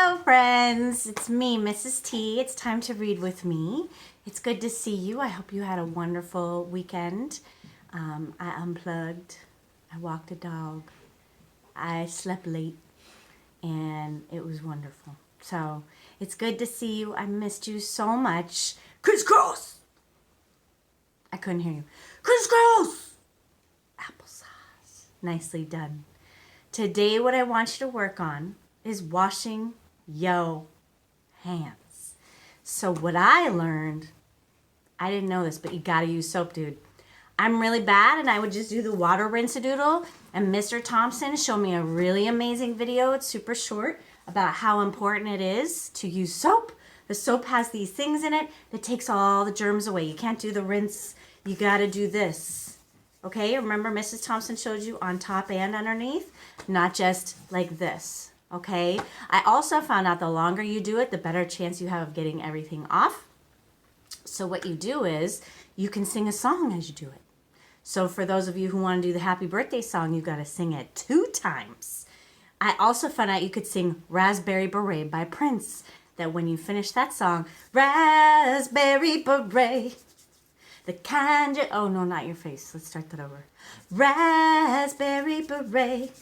Hello, friends. It's me, Mrs. T. It's time to read with me. It's good to see you. I hope you had a wonderful weekend. I unplugged. I walked a dog. I slept late, and it was wonderful. So it's good to see you. I missed you so much. Crisscross! I couldn't hear you. Crisscross! Applesauce. Nicely done. Today, what I want you to work on is washing your hands. So what I learned, I didn't know this, but you gotta use soap, dude. I'm really bad, and I would just do the water rinse-a-doodle, and Mr. Thompson showed me a really amazing video. It's super short about how important it is to use soap. The soap has these things in it that takes all the germs away. You can't do the rinse. You gotta do this. Okay, remember Mrs. Thompson showed you on top and underneath, not just like this. Okay, I also found out the longer you do it, the better chance you have of getting everything off. So what you do is you can sing a song as you do it. So for those of you who want to do the happy birthday song, you've got to sing it 2 times. I also found out you could sing Raspberry Beret by Prince. That when you finish that song, Raspberry Beret, the kind you... Oh, no, not your face. Let's start that over. Raspberry Beret,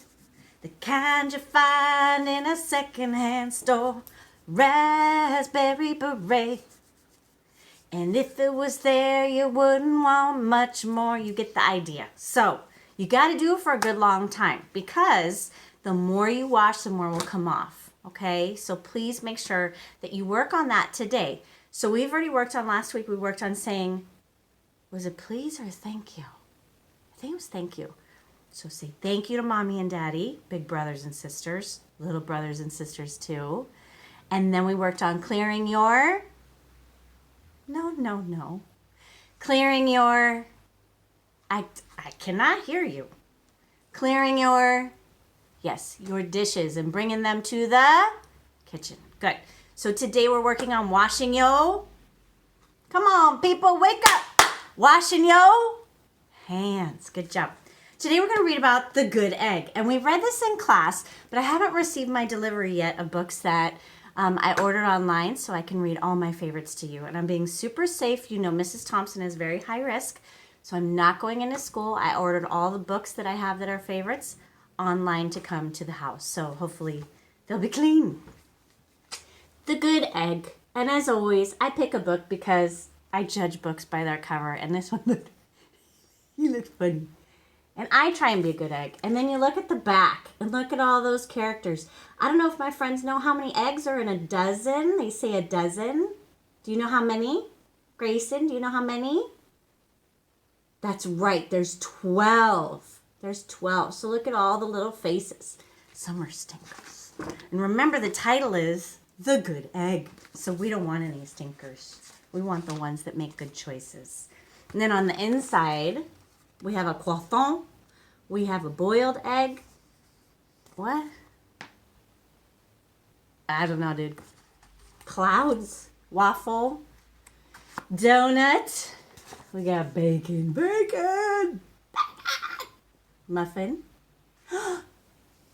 the kind you find in a secondhand store. Raspberry Beret. And if it was there, you wouldn't want much more. You get the idea. So, you got to do it for a good long time, because the more you wash, the more will come off. Okay? So please make sure that you work on that today. So we've already worked on last week. We worked on saying, was it please or thank you? I think it was thank you. So say thank you to mommy and daddy, big brothers and sisters, little brothers and sisters too. And then we worked on clearing your... No. Clearing your... I cannot hear you. Clearing your... Yes, your dishes and bringing them to the kitchen. Good. So today we're working on washing your... Come on, people, wake up. Washing your hands. Good job. Today we're going to read about the good egg. And we read this in class, but I haven't received my delivery yet of books that I ordered online so I can read all my favorites to you. And I'm being super safe. You know Mrs. Thompson is very high risk, so I'm not going into school. I ordered all the books that I have that are favorites online to come to the house. So hopefully they'll be clean. The Good Egg. And as always, I pick a book because I judge books by their cover. And this one looked, he looked funny. And I try and be a good egg. And then you look at the back and look at all those characters. I don't know if my friends know how many eggs are in a dozen. They say a dozen. Do you know how many? Grayson, do you know how many? That's right. There's 12. There's 12. So look at all the little faces. Some are stinkers. And remember, the title is The Good Egg. So we don't want any stinkers. We want the ones that make good choices. And then on the inside, we have a croissant. We have a boiled egg. What? I don't know, dude. Clouds. Waffle. Donut. We got bacon. Bacon! Muffin.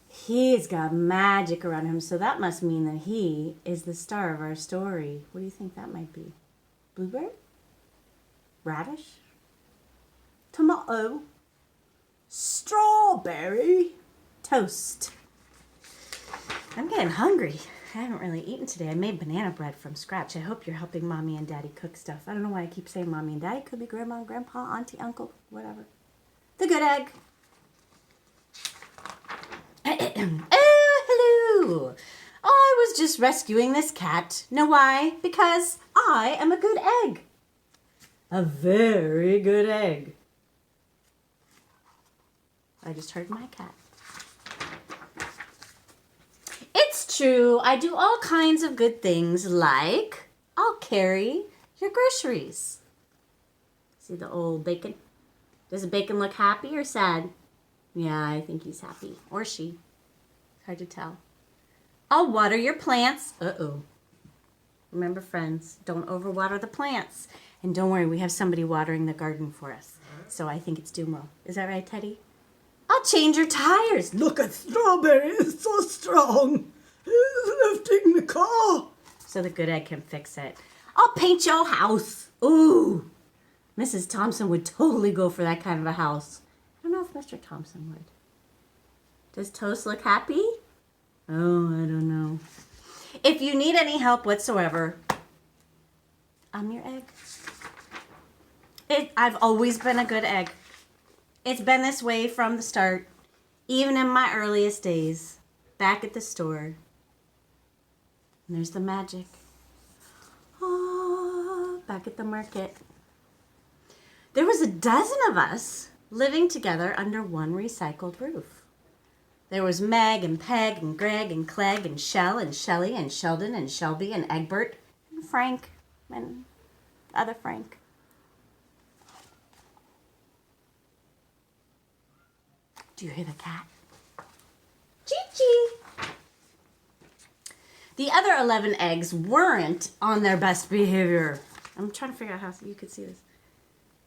He's got magic around him, so that must mean that he is the star of our story. What do you think that might be? Blueberry? Radish? Tomato? Strawberry? Toast. I'm getting hungry. I haven't really eaten today. I made banana bread from scratch. I hope you're helping mommy and daddy cook stuff. I don't know why I keep saying mommy and daddy. Could be grandma, grandpa, auntie, uncle, whatever. The Good Egg. Oh, hello. I was just rescuing this cat. Know why? Because I am a good egg. A very good egg. I just heard my cat. It's true. I do all kinds of good things, like I'll carry your groceries. See the old bacon? Does the bacon look happy or sad? Yeah, I think he's happy. Or she. Hard to tell. I'll water your plants. Uh-oh. Remember, friends, don't overwater the plants. And don't worry, we have somebody watering the garden for us. So I think it's doing well. Is that right, Teddy? I'll change your tires. Look at Strawberry, it's so strong. He's lifting the oh! So the good egg can fix it. I'll paint your house. Ooh. Mrs. Thompson would totally go for that kind of a house. I don't know if Mr. Thompson would. Does Toast look happy? Oh, I don't know. If you need any help whatsoever, I'm your egg. I've always been a good egg. It's been this way from the start, even in my earliest days, back at the store. And there's the magic. Oh, back at the market. There was a dozen of us living together under one recycled roof. There was Meg and Peg and Greg and Clegg and Shell and Shelly and Sheldon and Shelby and Egbert and Frank and other Frank. Do you hear the cat? Chi-chi! The other 11 eggs weren't on their best behavior. I'm trying to figure out how you could see this.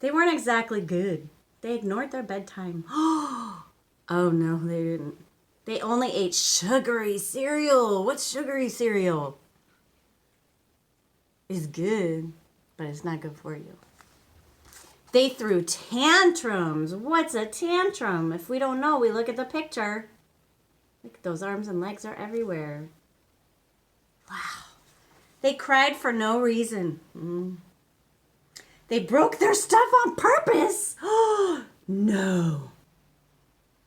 They weren't exactly good. They ignored their bedtime. Oh no, they didn't. They only ate sugary cereal. What's sugary cereal? It's good, but it's not good for you. They threw tantrums. What's a tantrum? If we don't know, we look at the picture. Look, those arms and legs are everywhere. Wow. They cried for no reason. They broke their stuff on purpose. Oh, no.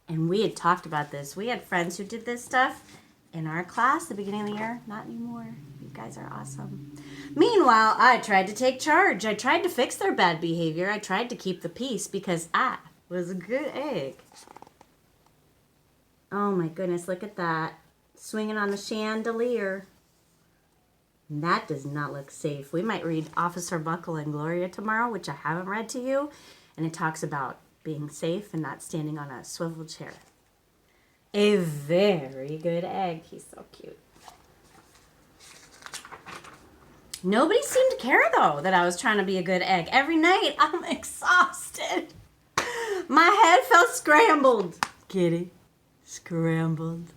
And we had talked about this. We had friends who did this stuff in our class at the beginning of the year. Not anymore. You guys are awesome. Meanwhile, I tried to take charge. I tried to fix their bad behavior. I tried to keep the peace because I was a good egg. Oh my goodness, look at that. Swinging on the chandelier. That does not look safe. We might read Officer Buckle and Gloria tomorrow, which I haven't read to you. And it talks about being safe and not standing on a swivel chair. A very good egg. He's so cute. Nobody seemed to care, though, that I was trying to be a good egg. Every night, I'm exhausted. My head felt scrambled. Kitty, scrambled.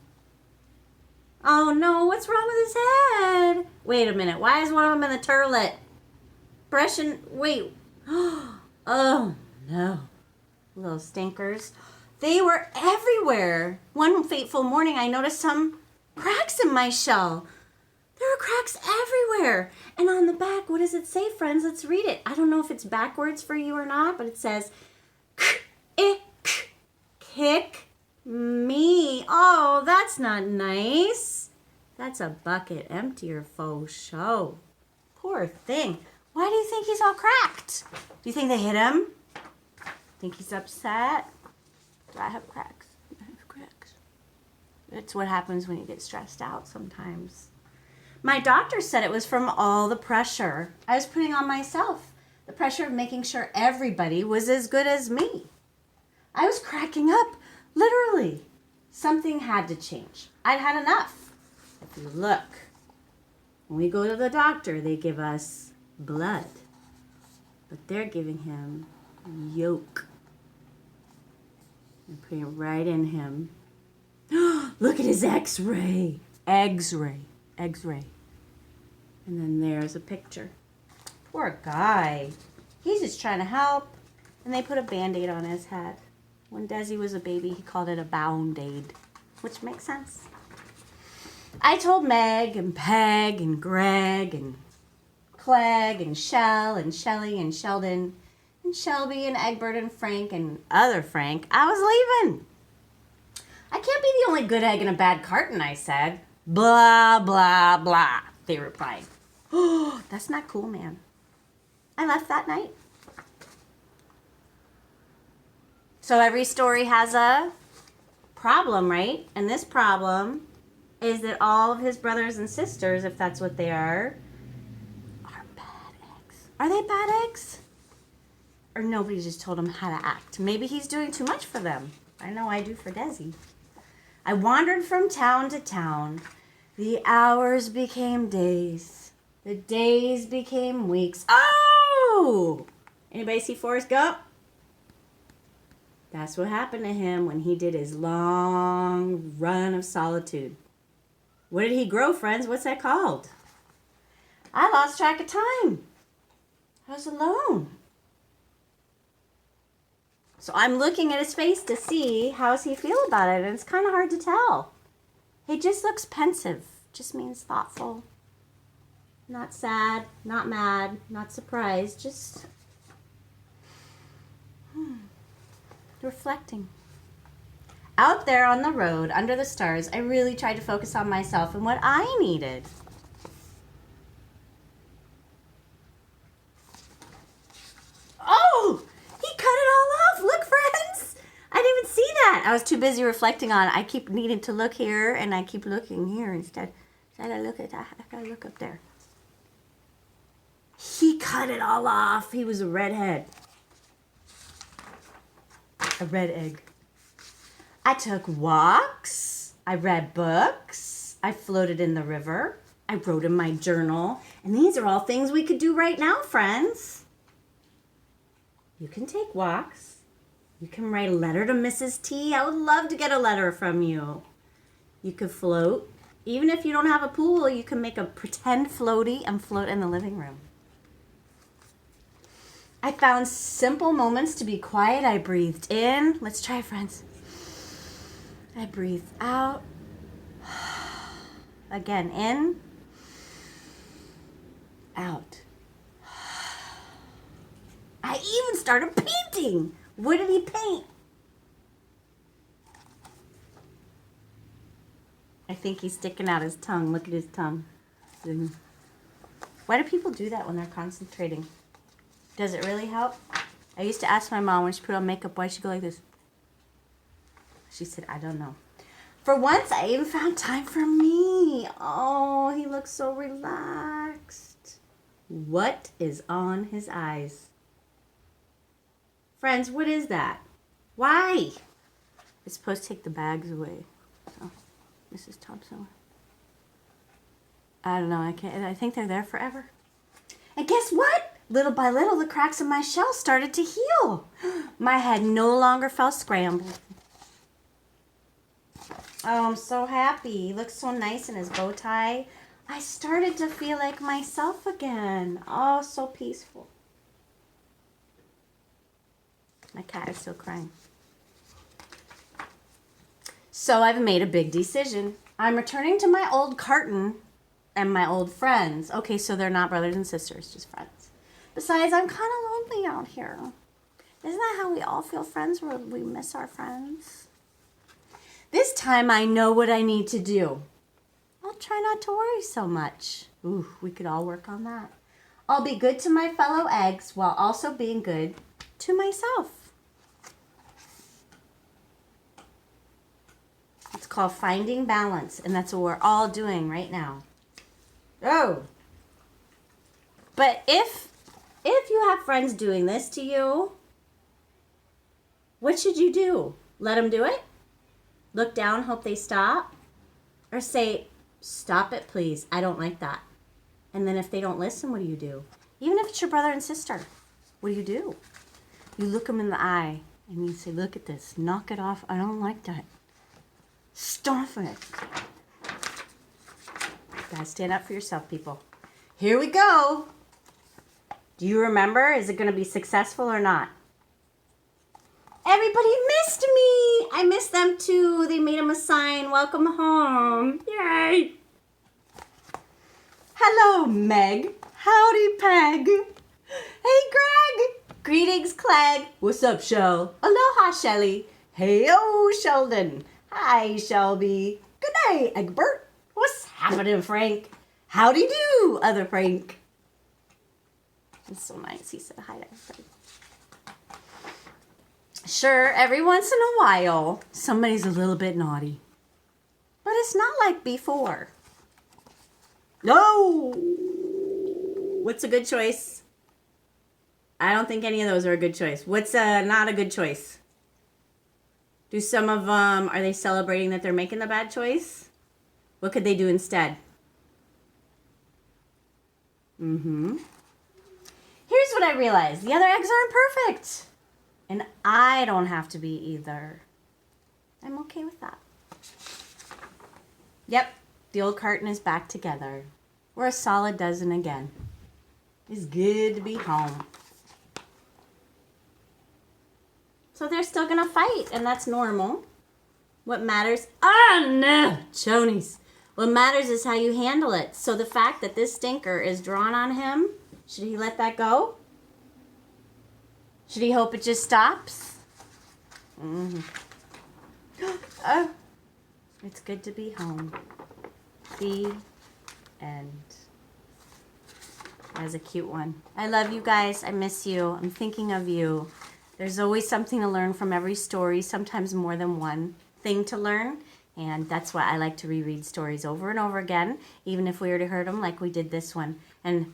Oh, no, what's wrong with his head? Wait a minute. Why is one of them in the turlet? Wait. Oh, no. Little stinkers. They were everywhere. One fateful morning, I noticed some cracks in my shell. There are cracks everywhere. And on the back, what does it say, friends? Let's read it. I don't know if it's backwards for you or not, but it says, kick me. Oh, that's not nice. That's a bucket emptier faux show. Poor thing. Why do you think he's all cracked? Do you think they hit him? Think he's upset? Do I have cracks? I have cracks. It's what happens when you get stressed out sometimes. My doctor said it was from all the pressure I was putting on myself. The pressure of making sure everybody was as good as me. I was cracking up, literally. Something had to change. I'd had enough. If you look, when we go to the doctor, they give us blood. But they're giving him yolk. They're putting it right in him. Look at his x-ray. X-ray. X-ray. And then there's a picture. Poor guy. He's just trying to help. And they put a Band-Aid on his head. When Desi was a baby, he called it a Bound-Aid, which makes sense. I told Meg and Peg and Greg and Clegg and Shell and Shelly and Sheldon and Shelby and Egbert and Frank and other Frank I was leaving. I can't be the only good egg in a bad carton, I said. Blah, blah, blah, they replied. Oh, that's not cool, man. I left that night. So every story has a problem, right? And this problem is that all of his brothers and sisters, if that's what they are bad eggs. Are they bad eggs? Or nobody just told him how to act. Maybe he's doing too much for them. I know I do for Desi. I wandered from town to town. The hours became days. The days became weeks. Oh! Anybody see Forrest Gump? That's what happened to him when he did his long run of solitude. What did he grow, friends? What's that called? I lost track of time. I was alone. So I'm looking at his face to see how's he feel about it, and it's kind of hard to tell. He just looks pensive. Just means thoughtful. Not sad, not mad, not surprised, just reflecting. Out there on the road, under the stars, I really tried to focus on myself and what I needed. Oh, he cut it all off. Look, friends. I didn't even see that. I was too busy reflecting on it. I keep needing to look here, and I keep looking here instead. I gotta look up there. He cut it all off. He was a redhead. A red egg. I took walks. I read books. I floated in the river. I wrote in my journal. And these are all things we could do right now, friends. You can take walks. You can write a letter to Mrs. T. I would love to get a letter from you. You could float. Even if you don't have a pool, you can make a pretend floaty and float in the living room. I found simple moments to be quiet. I breathed in. Let's try it, friends. I breathed out. Again, in. Out. I even started painting. What did he paint? I think he's sticking out his tongue. Look at his tongue. Why do people do that when they're concentrating? Does it really help? I used to ask my mom when she put on makeup, why she go like this? She said, I don't know. For once, I even found time for me. Oh, he looks so relaxed. What is on his eyes? Friends, what is that? Why? It's supposed to take the bags away. So, Mrs. Thompson. I don't know. I think they're there forever. And guess what? Little by little, the cracks in my shell started to heal. My head no longer felt scrambled. Oh, I'm so happy. He looks so nice in his bow tie. I started to feel like myself again. Oh, so peaceful. My cat is still crying. So I've made a big decision. I'm returning to my old carton and my old friends. Okay, so they're not brothers and sisters, just friends. Besides, I'm kind of lonely out here. Isn't that how we all feel, friends, where we miss our friends? This time I know what I need to do. I'll try not to worry so much. Ooh, we could all work on that. I'll be good to my fellow eggs while also being good to myself. It's called finding balance, and that's what we're all doing right now. Oh. But if you have friends doing this to you, what should you do? Let them do it? Look down, hope they stop? Or say, stop it, please. I don't like that. And then if they don't listen, what do you do? Even if it's your brother and sister, what do? You look them in the eye and you say, look at this. Knock it off. I don't like that. Stop it. You gotta stand up for yourself, people. Here we go. Do you remember? Is it going to be successful or not? Everybody missed me. I missed them too. They made him a sign. Welcome home. Yay. Hello, Meg. Howdy, Peg. Hey, Greg. Greetings, Clegg. What's up, Shell? Aloha, Shelly. Hey-o, Sheldon. Hi, Shelby. Good night, Egbert. What's happening, Frank? Howdy do, other Frank. It's so nice. He said hi to everybody. Sure, every once in a while, somebody's a little bit naughty. But it's not like before. No! What's a good choice? I don't think any of those are a good choice. What's not a good choice? Do some of them, are they celebrating that they're making the bad choice? What could they do instead? Here's what I realized. The other eggs aren't perfect. And I don't have to be either. I'm okay with that. Yep. The old carton is back together. We're a solid dozen again. It's good to be home. So they're still gonna fight, and that's normal. What matters, oh no, chonies. What matters is how you handle it. So the fact that this stinker is drawn on him, should he let that go? Should he hope it just stops? Mm-hmm. Oh, it's good to be home. The end. That was a cute one. I love you guys. I miss you. I'm thinking of you. There's always something to learn from every story, sometimes more than one thing to learn. And that's why I like to reread stories over and over again, even if we already heard them like we did this one. And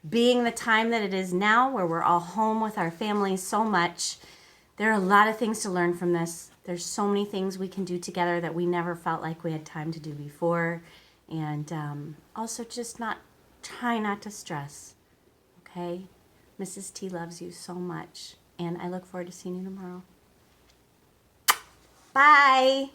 being the time that it is now, where we're all home with our families so much, there are a lot of things to learn from this. There's so many things we can do together that we never felt like we had time to do before. And also just try not to stress, okay? Mrs. T loves you so much, and I look forward to seeing you tomorrow. Bye.